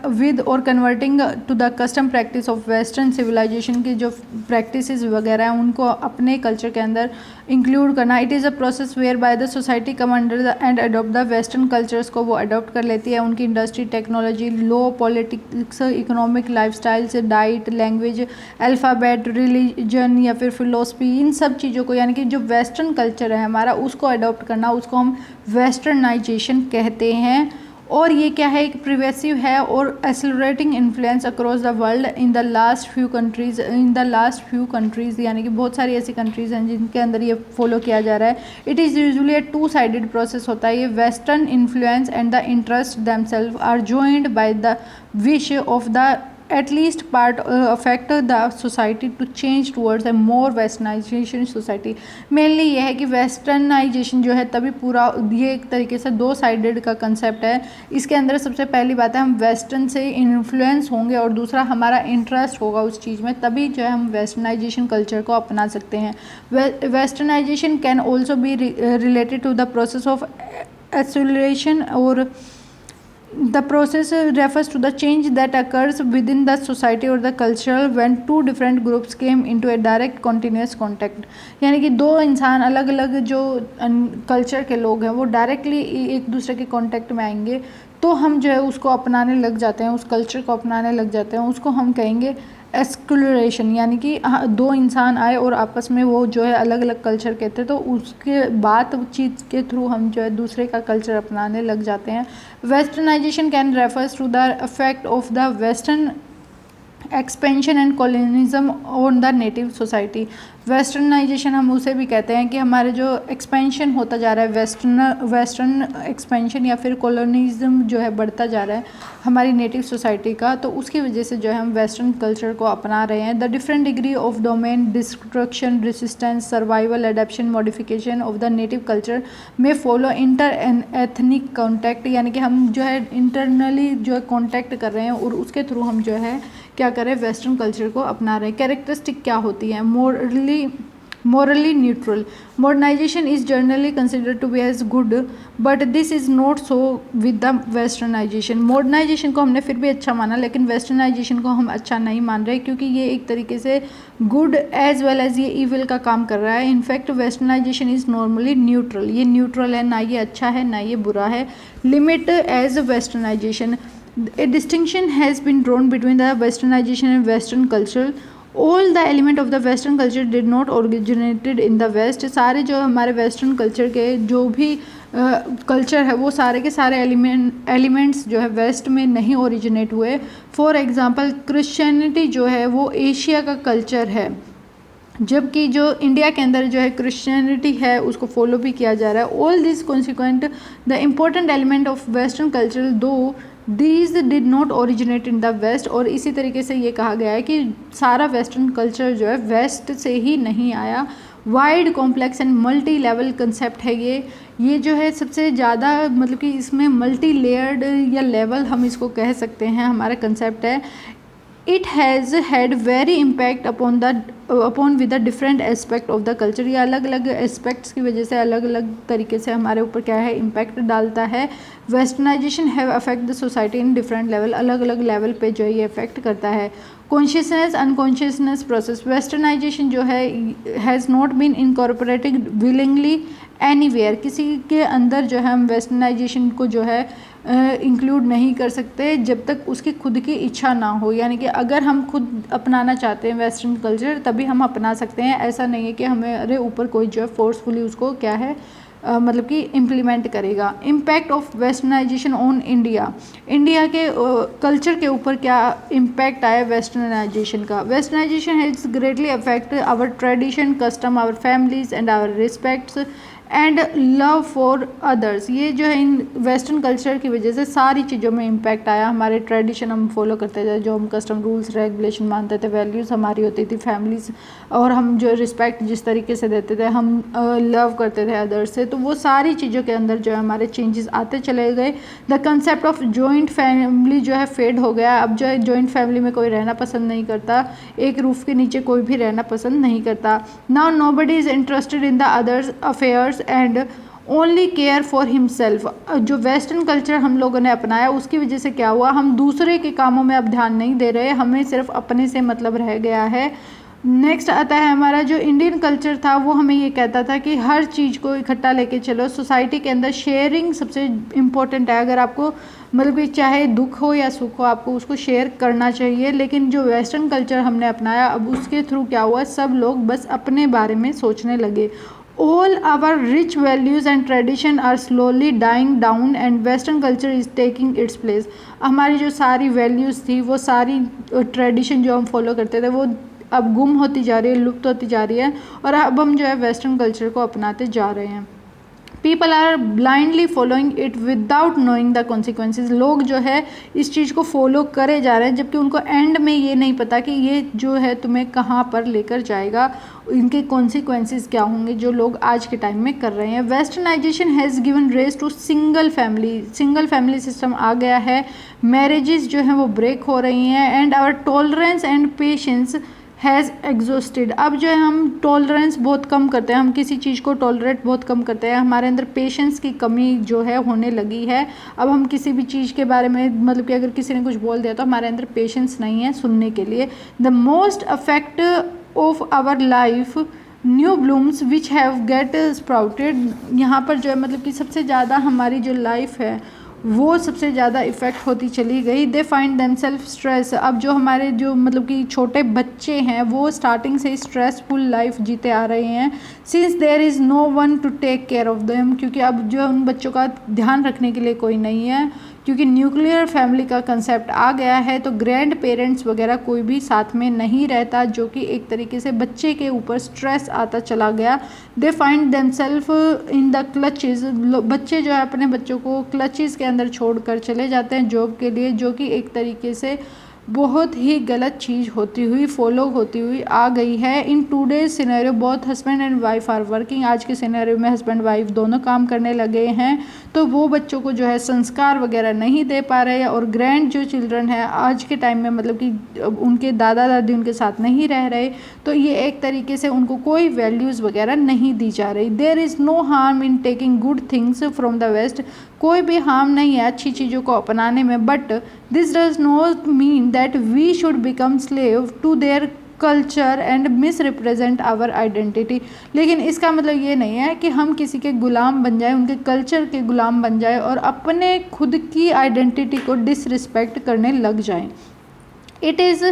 with or converting to the custom practice of western civilisation की जो प्रैक्टिसेस वगैरह हैं उनको अपने कल्चर के अंदर इंक्लूड करना। It is a process whereby the society come under the and adopt the western cultures को वो अडोप्ट कर लेती है, उनकी industry, technology, law, politics, economic, lifestyles, diet, language, alphabet, religion या फिर फिलोसफी, इन सब चीज़ों को यानी कि जो वेस्टर्न कल्चर है हमारा उसको अडोप्ट करना, उसको हम वेस्टर्नाइजेशन कहते हैं। और ये क्या है, एक प्रिवेसिव है और accelerating influence across the world in the last few countries यानी कि बहुत सारी ऐसी कंट्रीज़ हैं जिनके अंदर ये फॉलो किया जा रहा है। It is usually a two sided process होता है ये। Western influence and the interest themself are joined by the wish of the at least part affect the society to change towards a more westernization society। Mainly ये है कि westernisation जो है तभी पूरा, ये एक तरीके से दो साइडेड का कंसेप्ट है। इसके अंदर सबसे पहली बात है हम वेस्टर्न से इन्फ्लुएंस होंगे और दूसरा हमारा इंटरेस्ट होगा उस चीज़ में, तभी जो है हम वेस्टर्नाइजेशन कल्चर को अपना सकते हैं। Westernization can also be related to the process of association और the process refers to the change that occurs within the society or the culture when two different groups came into a direct continuous contact। यानी कि दो इंसान अलग अलग जो culture के लोग हैं वो डायरेक्टली एक दूसरे के कांटेक्ट में आएंगे तो हम जो है उसको अपनाने लग जाते हैं, उस कल्चर को अपनाने लग जाते हैं, उसको हम कहेंगे एक्सक्लूरेशन। यानी कि दो इंसान आए और आपस में वो जो है अलग अलग कल्चर के थे तो उसके बातचीत के थ्रू हम जो है दूसरे का कल्चर अपनाने लग जाते हैं। Westernization can refers to the effect of the western expansion and colonism on the native society. Westernization हम उसे भी कहते हैं कि हमारे जो एक्सपेंशन होता जा रहा है, वेस्टर्न एक्सपेंशन या फिर कॉलोनिज्म जो है बढ़ता जा रहा है हमारी नेटिव सोसाइटी का, तो उसकी वजह से जो है हम वेस्टर्न कल्चर को अपना रहे हैं। The different degree of domain destruction, resistance, survival, adaptation, modification of the native culture में follow inter and ethnic contact. यानी कि हम जो है इंटरनली जो है कॉन्टैक्ट कर रहे हैं और उसके थ्रू हम जो है क्या करें, वेस्टर्न कल्चर को अपना रहे हैं। कैरेक्टरिस्टिक क्या होती है, morally neutral। modernization is generally considered to be as good but this is not so with the westernization। modernization को हमने फिर भी अच्छा माना लेकिन westernization को हम अच्छा नहीं मान रहे क्योंकि ये एक तरीके से good as well as ये evil का काम कर रहा है। In fact westernization is normally neutral, ये neutral है, ना ये अच्छा है ना ये बुरा है। limit as westernization, a distinction has been drawn between the westernization and western culture। All the element of the western culture did not originated in the west. सारे जो हमारे वेस्टर्न कल्चर के जो भी कल्चर है वो सारे के सारे एलिमेंट्स जो है वेस्ट में नहीं ओरिजिनेट हुए। फॉर एग्जांपल क्रिश्चियनिटी जो है वो एशिया का कल्चर है, जबकि जो इंडिया के अंदर जो है क्रिश्चियनिटी है उसको फॉलो भी किया जा रहा है। All this consequent the important element of western culture though these did not originate in the west. और इसी तरीके से ये कहा गया है कि सारा वेस्टर्न कल्चर जो है वेस्ट से ही नहीं आया। Wide complex and multi level concept है ये जो है सबसे ज़्यादा मतलब कि इसमें मल्टी लेयर्ड या लेवल हम इसको कह सकते हैं, हमारा कंसेप्ट है। It has had very impact upon with the different aspect of the culture. ये अलग अलग एस्पेक्ट्स की वजह से अलग अलग तरीके से हमारे ऊपर क्या है इम्पैक्ट डालता है। Westernization have affect the society in different level, अलग अलग लेवल पे जो है ये अफेक्ट करता है। कॉन्शियसनेस अनकॉन्शियसनेस प्रोसेस, वेस्टर्नाइजेशन जो है has not been incorporated willingly anywhere. किसी के अंदर जो है हम वेस्टर्नाइजेशन को जो है इंक्लूड नहीं कर सकते जब तक उसकी खुद की इच्छा ना हो। यानी कि अगर हम खुद अपनाना चाहते हैं वेस्टर्न कल्चर तभी हम अपना सकते हैं, ऐसा नहीं है कि हमारे ऊपर कोई जो है फोर्सफुली उसको क्या है मतलब कि इम्प्लीमेंट करेगा। Impact of westernization on India, India के कल्चर के ऊपर क्या इम्पैक्ट आया वेस्टर्नाइजेशन का। Westernization has greatly affect our tradition, custom, our families and our respects and love for others. ये जो है इन वेस्टर्न कल्चर की वजह से सारी चीज़ों में इम्पैक्ट आया। हमारे ट्रेडिशन हम फॉलो करते थे, जो हम कस्टम रूल्स रेगुलेशन मानते थे, वैल्यूज़ हमारी होती थी फैमिलीज, और हम जो रिस्पेक्ट जिस तरीके से देते थे, हम लव करते थे अदर्स से, तो वो सारी चीज़ों के अंदर जो है हमारे चेंजेस आते चले गए। The concept of joint family जो है फेड हो गया। अब जो है जॉइंट फैमिली में कोई रहना पसंद नहीं करता, एक रूफ के नीचे कोई भी रहना पसंद नहीं करता। Now nobody is interested in the others affairs and only care for himself. जो वेस्टर्न कल्चर हम लोगों ने अपनाया उसकी वजह से क्या हुआ, हम दूसरे के कामों में अब ध्यान नहीं दे रहे, हमें सिर्फ अपने से मतलब रह गया है। नेक्स्ट आता है हमारा जो इंडियन कल्चर था, वो हमें ये कहता था कि हर चीज़ को इकट्ठा लेके चलो। सोसाइटी के अंदर शेयरिंग सबसे इम्पोर्टेंट है। अगर आपको मतलब कि चाहे दुख हो या सुख हो, आपको उसको शेयर करना चाहिए। लेकिन जो वेस्टर्न कल्चर हमने अपनाया, अब उसके थ्रू क्या हुआ, सब लोग बस अपने बारे में सोचने लगे। All our rich values and tradition are slowly dying down and western culture is taking its place। हमारी जो सारी वैल्यूज़ थी, वो सारी ट्रेडिशन जो हम फॉलो करते थे, वो अब गुम होती जा रही है, लुप्त होती जा रही है, और अब हम जो है वेस्टर्न कल्चर को अपनाते जा रहे हैं। People are blindly following it without knowing the consequences. लोग जो है इस चीज़ को फॉलो करे जा रहे हैं, जबकि उनको एंड में ये नहीं पता कि ये जो है तुम्हें कहाँ पर लेकर जाएगा, इनके कॉन्सिक्वेंसेज क्या होंगे, जो लोग आज के टाइम में कर रहे हैं। Westernisation has given rise to single family system आ गया है। मैरिजेस जो हैं वो ब्रेक हो रही हैं and our tolerance and patience has exhausted. अब जो है हम टॉलरेंस बहुत कम करते हैं, हम किसी चीज़ को टॉलरेट बहुत कम करते हैं, हमारे अंदर पेशेंस की कमी जो है होने लगी है। अब हम किसी भी चीज़ के बारे में मतलब कि अगर किसी ने कुछ बोल दिया तो हमारे अंदर पेशेंस नहीं है सुनने के लिए। The most affect of our life new blooms which have get sprouted. यहाँ पर जो है मतलब कि सबसे ज़्यादा हमारी जो लाइफ है वो सबसे ज़्यादा इफ़ेक्ट होती चली गई। They find them self stress. अब जो हमारे जो मतलब कि छोटे बच्चे हैं वो स्टार्टिंग से स्ट्रेसफुल लाइफ जीते आ रहे हैं। Since there is no one to take care of them, क्योंकि अब जो उन बच्चों का ध्यान रखने के लिए कोई नहीं है, क्योंकि न्यूक्लियर फैमिली का कंसेप्ट आ गया है, तो ग्रैंड पेरेंट्स वगैरह कोई भी साथ में नहीं रहता, जो कि एक तरीके से बच्चे के ऊपर स्ट्रेस आता चला गया। They find themselves in the clutches. बच्चे जो है अपने बच्चों को क्लचेस के अंदर छोड़कर चले जाते हैं जॉब के लिए, जो कि एक तरीके से बहुत ही गलत चीज़ होती हुई फॉलो होती हुई आ गई है। In today's scenario both husband and wife are working. आज के सिनेरियो में हस्बैंड वाइफ दोनों काम करने लगे हैं, तो वो बच्चों को जो है संस्कार वगैरह नहीं दे पा रहे हैं। और ग्रैंड जो चिल्ड्रन है आज के टाइम में मतलब कि उनके दादा दादी उनके साथ नहीं रह रहे, तो ये एक तरीके से उनको कोई वैल्यूज़ वगैरह नहीं दी जा रही। There is no harm in taking good things from the west. कोई भी हार्म नहीं है अच्छी चीज़ों को अपनाने में, but this does not mean that we should become slave to their culture and misrepresent our identity. लेकिन इसका मतलब ये नहीं है कि हम किसी के गुलाम बन जाएं, उनके कल्चर के गुलाम बन जाएं और अपने खुद की आइडेंटिटी को डिसरिस्पेक्ट करने लग जाएं। It is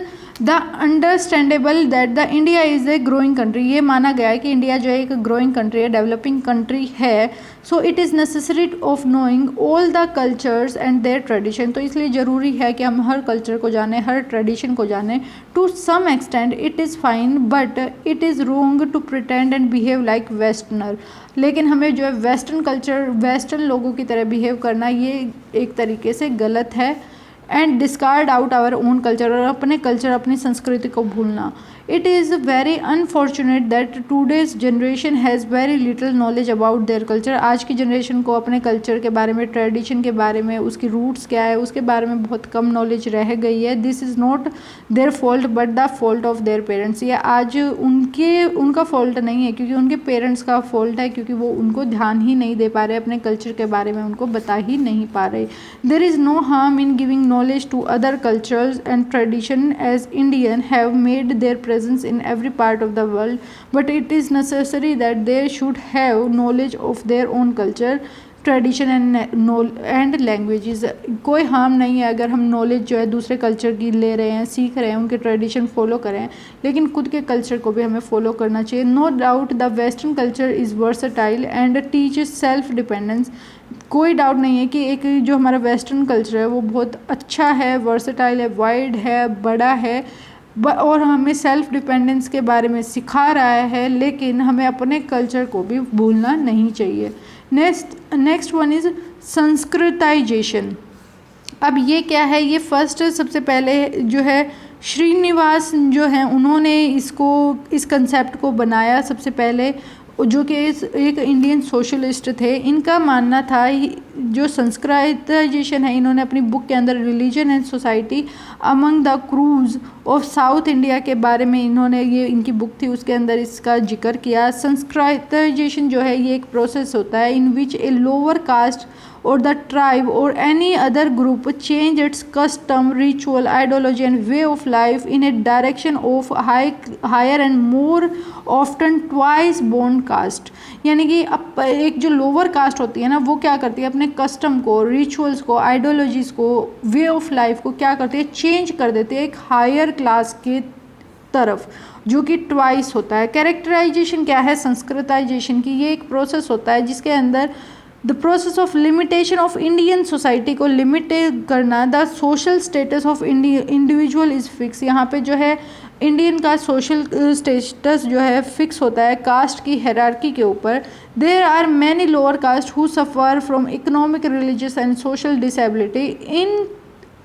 the understandable that the India is a growing country. ये माना गया है कि इंडिया जो है एक ग्रोइंग कंट्री है, डेवलपिंग कंट्री है। So it is necessary of knowing all the cultures and their tradition. तो इसलिए ज़रूरी है कि हम हर कल्चर को जानें, हर ट्रेडिशन को जानें। To some extent it is fine, but it is wrong to pretend and behave like westerner. लेकिन हमें जो है वेस्टर्न कल्चर, वेस्टर्न लोगों की तरह बिहेव करना, ये एक तरीके से गलत है। And discard out our own culture, और अपने कल्चर, अपनी संस्कृति को भूलना। It is very unfortunate that today's generation has very little knowledge about their culture. आज की जनरेशन को अपने कल्चर के बारे में, ट्रेडिशन के बारे में, उसकी रूट्स क्या है उसके बारे में बहुत कम नॉलेज रह गई है। This is not their fault but the fault of their parents. ये आज उनका फॉल्ट नहीं है, क्योंकि उनके पेरेंट्स का फॉल्ट है, क्योंकि वो उनको ध्यान ही नहीं दे पा रहे, अपने कल्चर के बारे में उनको बता ही नहीं पा रहे। There is no harm in giving knowledge to other cultures and tradition, as Indian have made their presence in every part of the world, but it is necessary that they should have knowledge of their own culture, tradition and languages. कोई harm नहीं है अगर हम knowledge जो है दूसरे culture की ले रहे हैं, सीख रहे हैं, उनके ट्रेडिशन फॉलो करें, लेकिन खुद के कल्चर को भी हमें फॉलो करना चाहिए। No doubt the western culture is versatile and teaches self dependence. कोई डाउट नहीं है कि एक जो हमारा वेस्टर्न कल्चर है वो बहुत अच्छा है, वर्सटाइल है, वाइड है, बड़ा है, और हमें सेल्फ डिपेंडेंस के बारे में सिखा रहा है, लेकिन हमें अपने कल्चर को भी भूलना नहीं चाहिए। Next one is Sanskritisation. अब ये क्या है, ये फर्स्ट सबसे पहले जो है श्रीनिवास जो है उन्होंने इस कंसेप्ट को बनाया सबसे पहले, जो कि एक इंडियन सोशलिस्ट थे। इनका मानना था जो संस्कृताइजेशन है, इन्होंने अपनी बुक के अंदर religion and society among the cruise of south India के बारे में इन्होंने, ये इनकी बुक थी, उसके अंदर इसका जिक्र किया। संस्कृताइजेशन जो है ये एक प्रोसेस होता है in which a lower caste or the tribe or any other group change its custom, ritual, ideology and way of life in a direction of higher and more often twice born caste। यानी कि अब एक जो lower caste होती है ना, वो क्या करती है, अपने कस्टम को, रिचुअल्स को, आइडियोलॉजीज़ को, वे ऑफ लाइफ को क्या करती है, चेंज कर देती है एक हायर क्लास के तरफ, जो कि ट्वाइस होता है। कैरेक्टराइजेशन क्या है संस्कृताइजेशन की, ये एक प्रोसेस होता है जिसके अंदर the process of limitation of Indian society को लिमिट करना, the social status of individual is fix. यहाँ पे जो है इंडियन का सोशल स्टेटस जो है फिक्स होता है कास्ट की हायरार्की के ऊपर। There are many lower caste who suffer from economic, religious and social disability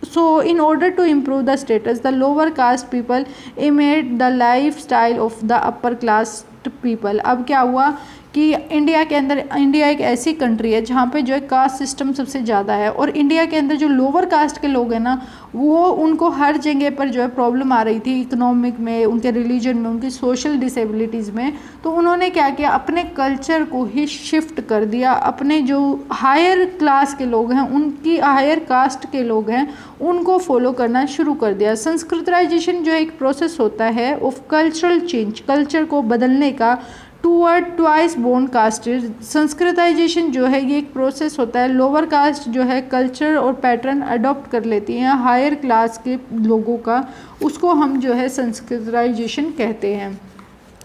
So in order to improve the status, the lower caste people imitate the lifestyle of the upper class people। अब क्या हुआ कि India के अंदर, India एक ऐसी country है जहाँ पे जो है कास्ट सिस्टम सबसे ज़्यादा है, और इंडिया के अंदर जो लोअर कास्ट के लोग हैं ना, वो उनको हर जगह पर जो है प्रॉब्लम आ रही थी, इकोनॉमिक में, उनके रिलीजन में, उनकी सोशल डिसेबिलिटीज़ में। तो उन्होंने क्या किया, अपने कल्चर को ही शिफ्ट कर दिया, अपने जो हायर क्लास के लोग हैं, उनकी हायर कास्ट के लोग हैं, उनको फॉलो करना शुरू कर दिया। संस्कृताइजेशन जो है एक प्रोसेस होता है ऑफ कल्चरल चेंज, कल्चर को बदलने का, toward twice born casted. Sanskritization जो है ये एक प्रोसेस होता है, लोअर कास्ट जो है कल्चर और पैटर्न अडॉप्ट कर लेती हैं हायर क्लास के लोगों का, उसको हम जो है संस्कृताइजेशन कहते हैं।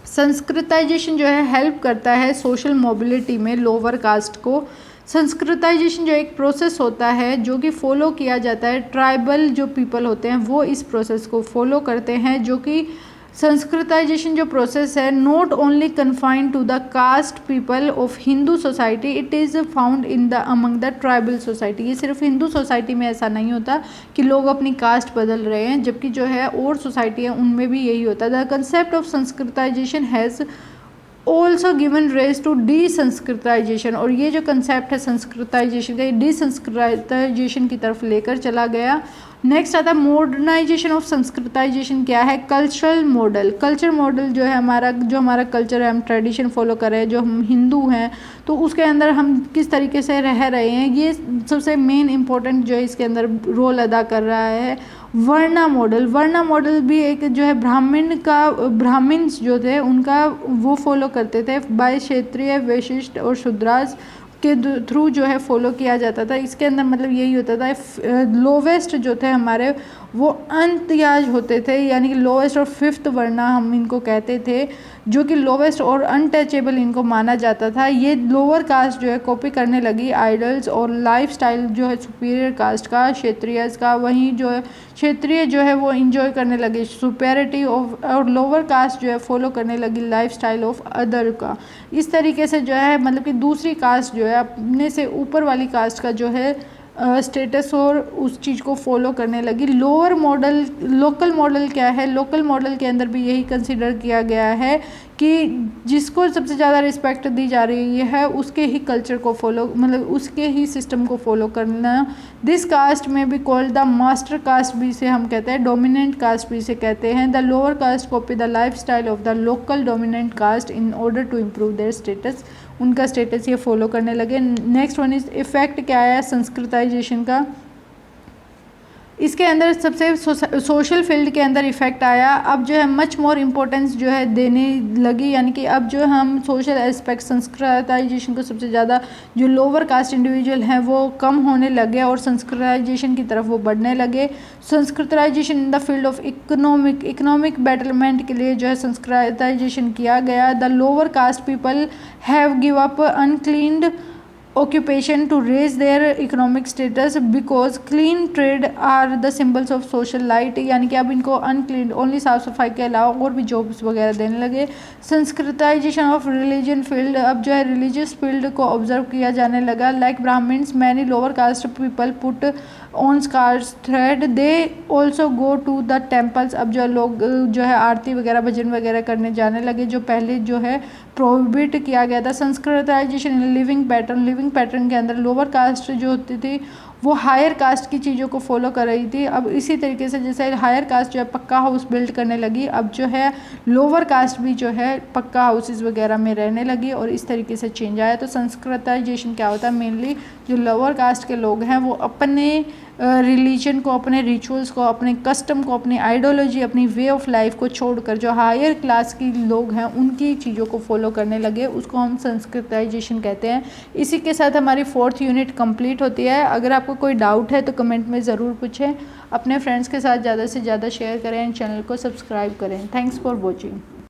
संस्कृताइजेशन जो है हेल्प करता है सोशल मोबिलिटी में लोअर कास्ट को। संस्कृताइजेशन जो एक प्रोसेस होता है जो कि फॉलो किया जाता है, ट्राइबल जो पीपल होते हैं वो इस प्रोसेस को फॉलो करते हैं, जो कि संस्कृताइजेशन जो प्रोसेस है not only confined to the caste people of Hindu society, it is found in the among the tribal society. ये सिर्फ हिंदू सोसाइटी में ऐसा नहीं होता कि लोग अपनी कास्ट बदल रहे हैं, जबकि जो है और सोसाइटी है उनमें भी यही होता है। The concept of Sanskritisation has also given rise to desanskritisation, और ये जो कंसेप्ट है संस्कृताइजेशन का, ये डीसंस्कृताइजेशन की तरफ लेकर चला गया। नेक्स्ट आता है मॉडर्नाइजेशन ऑफ संस्कृताइजेशन। क्या है, कल्चरल मॉडल। कल्चर मॉडल जो है हमारा, जो हमारा कल्चर है, हम ट्रेडिशन फॉलो कर रहे हैं, जो हम हिंदू हैं, तो उसके अंदर हम किस तरीके से रह रहे हैं, ये सबसे मेन इम्पोर्टेंट जो है इसके अंदर रोल अदा कर रहा है। वर्णा मॉडल, वर्णा मॉडल भी एक जो है ब्राह्मण्स जो थे उनका वो फॉलो करते थे, बाय क्षेत्रीय, वैशिष्ट और शूद्रास के थ्रू जो है फॉलो किया जाता था। इसके अंदर मतलब यही होता था, लोवेस्ट जो थे हमारे वो अंत्यज होते थे, यानी कि लोवेस्ट और फिफ्थ वर्णा हम इनको कहते थे, जो कि लोवेस्ट और अनटचेबल इनको माना जाता था। ये लोअर कास्ट जो है कॉपी करने लगी आइडल्स और लाइफस्टाइल जो है सुपीरियर कास्ट का, क्षेत्रीयस का, वहीं जो है क्षेत्रीय जो है वो इंजॉय करने लगे सुपेरिटी ऑफ, और लोअर कास्ट जो है फॉलो करने लगी लाइफस्टाइल ऑफ अदर का। इस तरीके से जो है मतलब कि दूसरी कास्ट जो है अपने से ऊपर वाली कास्ट का जो है स्टेटस और उस चीज़ को फॉलो करने लगी। लोअर मॉडल, लोकल मॉडल क्या है, लोकल मॉडल के अंदर भी यही कंसिडर किया गया है कि जिसको सबसे ज़्यादा रिस्पेक्ट दी जा रही है उसके ही कल्चर को फॉलो, मतलब उसके ही सिस्टम को फॉलो करना। दिस कास्ट में भी कॉल्ड द मास्टर कास्ट भी से हम कहते हैं, डोमिनेंट कास्ट भी से कहते हैं। The lower caste copy the life style of the local dominant caste in order to improve their status, उनका स्टेटस ये फॉलो करने लगे। नेक्स्ट वन इज इफेक्ट क्या है संस्कृताइजेशन का। इसके अंदर सबसे सोशल फील्ड के अंदर इफेक्ट आया। अब जो है मच मोर इम्पोर्टेंस जो है देने लगी, यानी कि अब जो हम सोशल एस्पेक्ट संस्कृताइजेशन को सबसे ज़्यादा जो लोअर कास्ट इंडिविजुअल हैं वो कम होने लगे और संस्कृताइजेशन की तरफ वो बढ़ने लगे। Sanskritisation in the field of economic betterment के लिए जो है संस्कृताइजेशन किया गया। The lower caste people have give up uncleaned occupation to raise their economic status because clean trade are the symbols of social light, यानी कि अब इनको अनक्लीन ओनली साफ सफाई के अलावा और भी जॉब्स वगैरह देने लगे। संस्कृताइजेशन ऑफ रिलीजन फील्ड, अब जो है रिलीजियस फील्ड को ऑब्जर्व किया जाने लगा। Like Brahmins many lower caste people put on scars thread they also go to the temples. अब जो लोग जो है आरती वगैरह भजन वगैरह करने जाने लगे, जो पहले जो है प्रोहिबिट किया गया था। संस्कृताइजेशन लिविंग पैटर्न के अंदर लोअर कास्ट जो होती थी वो हायर कास्ट की चीज़ों को फॉलो कर रही थी। अब इसी तरीके से जैसे हायर कास्ट जो है पक्का हाउस बिल्ड करने लगी, अब जो है लोअर कास्ट भी जो है पक्का हाउसेस वगैरह में रहने लगी और इस तरीके से चेंज आया। तो संस्कृताइजेशन क्या होता है, मेनली जो लोअर कास्ट के लोग हैं वो अपने रिलीजन को, अपने रिचुअल्स को, अपने कस्टम को, अपनी आइडियोलॉजी, अपनी वे ऑफ लाइफ को छोड़कर जो हायर क्लास की लोग हैं उनकी चीज़ों को फॉलो करने लगे, उसको हम संस्कृताइजेशन कहते हैं। इसी के साथ हमारी 4th यूनिट कंप्लीट होती है। अगर आपको कोई डाउट है तो कमेंट में ज़रूर पूछें। अपने फ्रेंड्स के साथ ज़्यादा से ज़्यादा शेयर करें एंड चैनल को सब्सक्राइब करें। Thanks for watching.